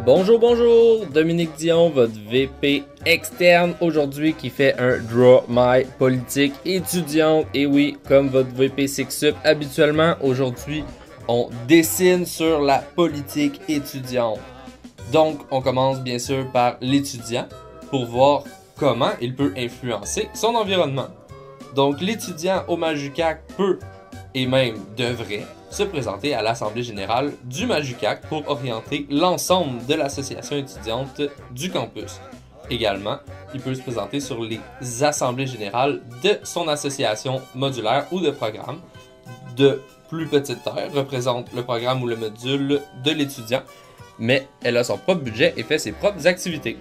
Bonjour, bonjour! Dominique Dion, votre VP externe aujourd'hui qui fait un Draw My politique étudiante. Et oui, comme votre VP SICSUP habituellement, aujourd'hui, on dessine sur la politique étudiante. Donc, on commence bien sûr par l'étudiant pour voir comment il peut influencer son environnement. Donc, l'étudiant au Majucac peut et même devrait se présenter à l'Assemblée générale du Majucac pour orienter l'ensemble de l'association étudiante du campus. Également, il peut se présenter sur les assemblées générales de son association modulaire ou de programme de plus petite taille, représente le programme ou le module de l'étudiant, mais elle a son propre budget et fait ses propres activités.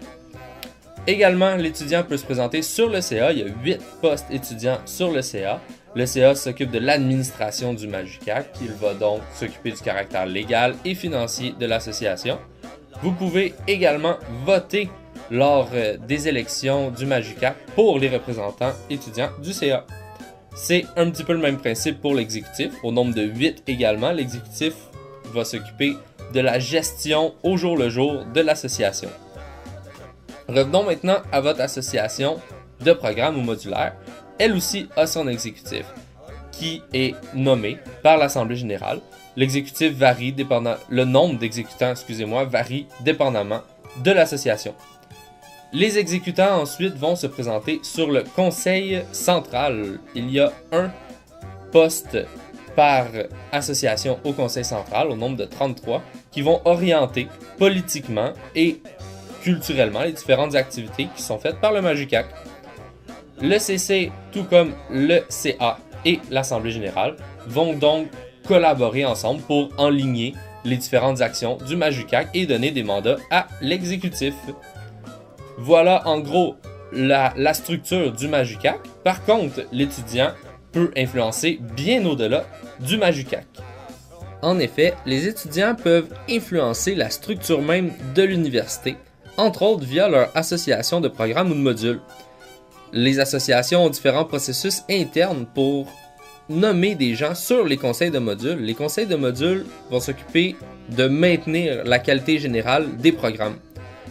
Également, l'étudiant peut se présenter sur le CA. Il y a 8 postes étudiants sur le CA. Le CA s'occupe de l'administration du Majucac. Il va donc s'occuper du caractère légal et financier de l'association. Vous pouvez également voter lors des élections du Majucac pour les représentants étudiants du CA. C'est un petit peu le même principe pour l'exécutif. Au nombre de 8 également, l'exécutif va s'occuper de la gestion au jour le jour de l'association. Revenons maintenant à votre association de programme ou modulaire. Elle aussi a son exécutif, qui est nommé par l'Assemblée générale. L'exécutif varie dépendant, le nombre d'exécutants, varie dépendamment de l'association. Les exécutants ensuite vont se présenter sur le conseil central. Il y a un poste par association au conseil central, au nombre de 33, qui vont orienter politiquement et culturellement les différentes activités qui sont faites par le Majucac. Le CC, tout comme le CA et l'Assemblée générale, vont donc collaborer ensemble pour enligner les différentes actions du Majucac et donner des mandats à l'exécutif. Voilà en gros la structure du Majucac. Par contre, l'étudiant peut influencer bien au-delà du Majucac. En effet, les étudiants peuvent influencer la structure même de l'université, entre autres via leur association de programme ou de module. Les associations ont différents processus internes pour nommer des gens sur les conseils de module. Les conseils de module vont s'occuper de maintenir la qualité générale des programmes.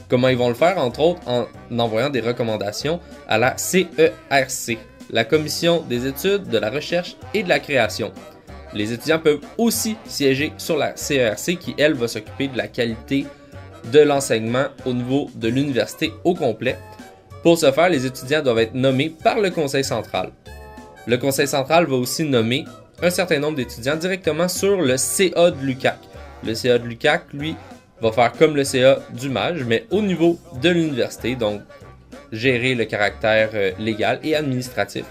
Comment ils vont le faire? Entre autres, en envoyant des recommandations à la CERC, la Commission des études, de la recherche et de la création. Les étudiants peuvent aussi siéger sur la CERC qui, elle, va s'occuper de la qualité de l'enseignement au niveau de l'université au complet. Pour ce faire, les étudiants doivent être nommés par le conseil central. Le conseil central va aussi nommer un certain nombre d'étudiants directement sur le CA de l'UQAC. Le CA de l'UQAC, lui, va faire comme le CA du MAJ, mais au niveau de l'université, donc gérer le caractère légal et administratif.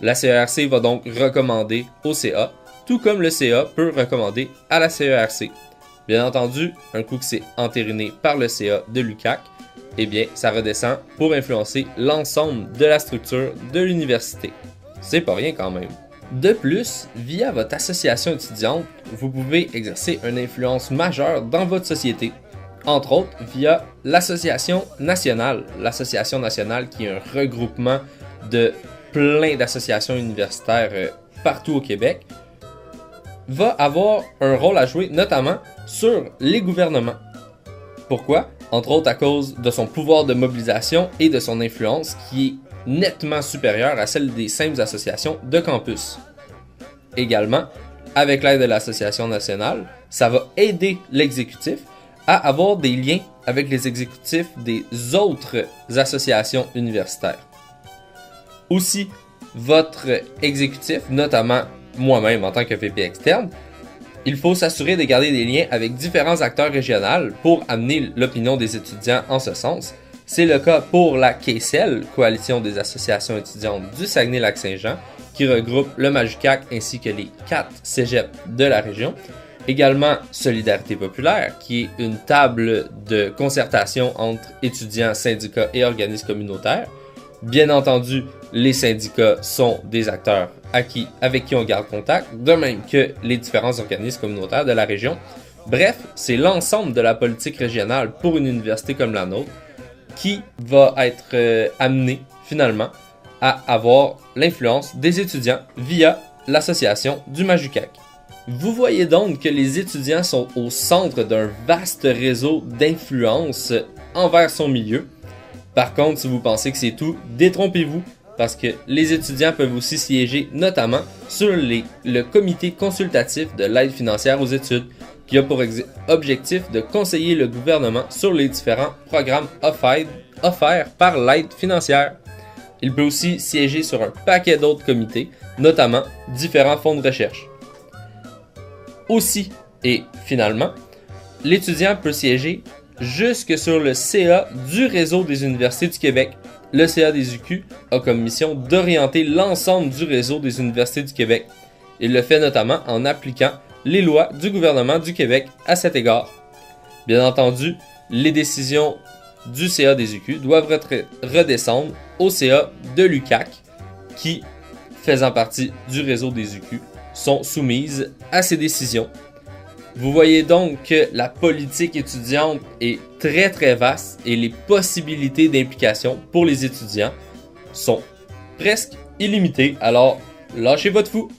La CERC va donc recommander au CA, tout comme le CA peut recommander à la CERC. Bien entendu, un coup que c'est entériné par le CA de l'UQAC, eh bien, ça redescend pour influencer l'ensemble de la structure de l'université. C'est pas rien quand même. De plus, via votre association étudiante, vous pouvez exercer une influence majeure dans votre société. Entre autres, via l'association nationale. L'association nationale qui est un regroupement de plein d'associations universitaires partout au Québec, va avoir un rôle à jouer notamment sur les gouvernements. Pourquoi? Entre autres à cause de son pouvoir de mobilisation et de son influence qui est nettement supérieure à celle des simples associations de campus. Également, avec l'aide de l'association nationale, ça va aider l'exécutif à avoir des liens avec les exécutifs des autres associations universitaires. Aussi, votre exécutif, notamment moi-même en tant que VP externe, il faut s'assurer de garder des liens avec différents acteurs régionaux pour amener l'opinion des étudiants en ce sens. C'est le cas pour la CASEL, Coalition des associations étudiantes du Saguenay-Lac-Saint-Jean, qui regroupe le Majucac ainsi que les 4 cégeps de la région. Également Solidarité populaire, qui est une table de concertation entre étudiants, syndicats et organismes communautaires. Bien entendu, les syndicats sont des acteurs avec qui on garde contact, de même que les différents organismes communautaires de la région. Bref, c'est l'ensemble de la politique régionale pour une université comme la nôtre qui va être amené finalement à avoir l'influence des étudiants via l'association du Majucac. Vous voyez donc que les étudiants sont au centre d'un vaste réseau d'influence envers son milieu. Par contre, si vous pensez que c'est tout, détrompez-vous, parce que les étudiants peuvent aussi siéger notamment sur le comité consultatif de l'aide financière aux études, qui a pour objectif de conseiller le gouvernement sur les différents programmes offerts par l'aide financière. Il peut aussi siéger sur un paquet d'autres comités, notamment différents fonds de recherche. Aussi, et finalement, l'étudiant peut siéger jusque sur le CA du réseau des universités du Québec. Le CA des UQ a comme mission d'orienter l'ensemble du réseau des universités du Québec. Il le fait notamment en appliquant les lois du gouvernement du Québec à cet égard. Bien entendu, les décisions du CA des UQ doivent redescendre au CA de l'UQAC, qui, faisant partie du réseau des UQ, sont soumises à ces décisions. Vous voyez donc que la politique étudiante est très très vaste et les possibilités d'implication pour les étudiants sont presque illimitées. Alors, lâchez votre fou!